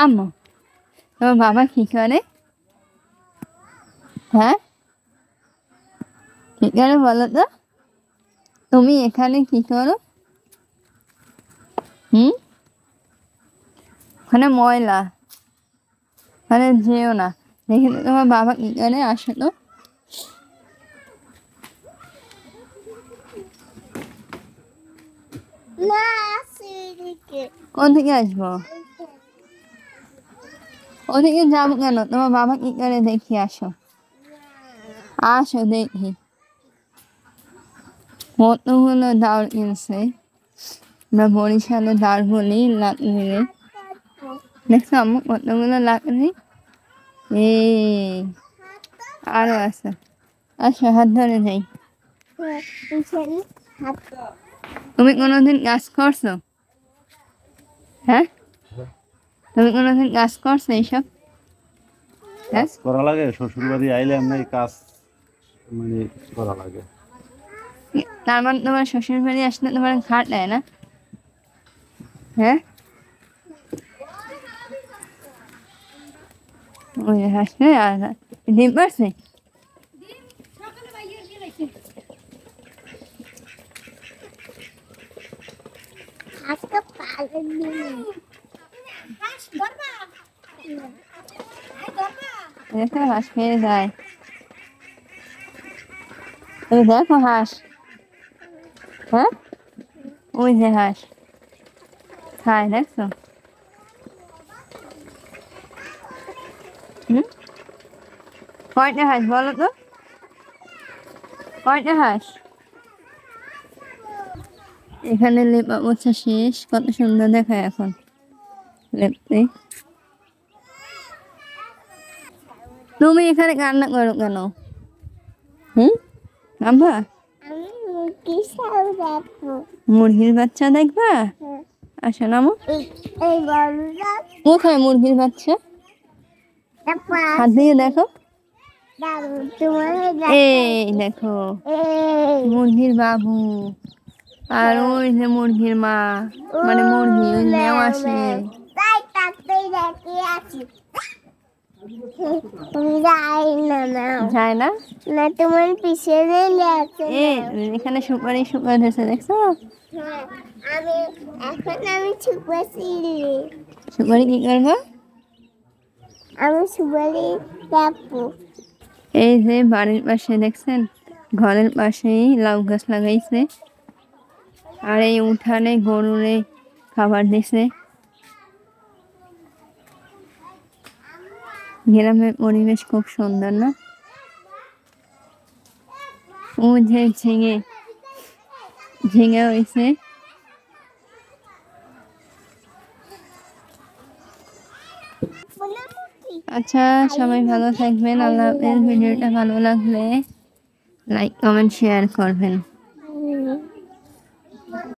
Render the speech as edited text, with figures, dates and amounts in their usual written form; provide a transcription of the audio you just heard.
আম্মু, তোমার বাবা কি করে? হ্যাঁ, কি করে বলো তো? তুমি এখানে কি করো? হুম, ওখানে ময়লা, ওখানে যেও না। দেখি তো তোমার বাবা কি করে, আসো তো। কোন থেকে আসবো? ওদিকে যাবো কেন? তোমার বাবা কি করে দেখি, আসো। আসো দেখি। কতগুলো ডাল কিনছে, আমরা বরিশালে ডাল বলি লাকড়ি। দেখছো আম্মু কতগুলো লাকড়ি? এই আরো আছে, আসো হাত ধরে যাই। তুমি কোনোদিন কাজ করছো? হ্যাঁ, তুমি কোনোদিন কাজ করছো এইসব? হ্যাঁ, কাজ করা লাগে, শ্বশুর বাড়ি আইলে এমনি কাজ মানে করা লাগে। তার মানে তোমার শ্বশুর বাড়ি আসলে তোমার খাট দেয় না? হ্যাঁ, ওই হাসলে আর ডিম পারছে। দেখো হাঁস খেয়ে যায়। তুমি দেখো হাঁস, হ্যাঁ, ওই যে হাঁস খায়, দেখছো? হুম, কয়টা হাঁস বলো তো? কয়টা হাঁস? এখানে লেপা পোছা শেষ, কত সুন্দর দেখায় এখন লেপতে। তুমি এখানে কান্না করো কেন? হুম, আব্বা মুরগির বাচ্চা দেখবা? আসো নামো। কোথায় মুরগির বাচ্চা? হাত দিয়ে দেখো। এই দেখো মুরগির বাবু, আর ওই যে মুরগির মা, মানে মুরগি ওই মেও আসে। যায় না, তোমার পিছনে এখানে সুপারি শুকাতেছে, দেখছো? আমি ছুপাছি, সুপারি কি করবো? আমি সুপারি কাটবো। এই যে বাড়ির পাশে দেখছেন, ঘরের পাশেই লাউ গাছ লাগাইছে, আর এই উঠানে গরুরে খাবার দিছে। গ্রামের পরিবেশ খুব সুন্দর না? ও যে ঝিঙে ঝিঙে হয়েছে। আচ্ছা, সবাই ভালো থাকবেন, আল্লাহ হাফেজ। ভিডিওটা ভালো লাগলে লাইক কমেন্ট শেয়ার করবেন।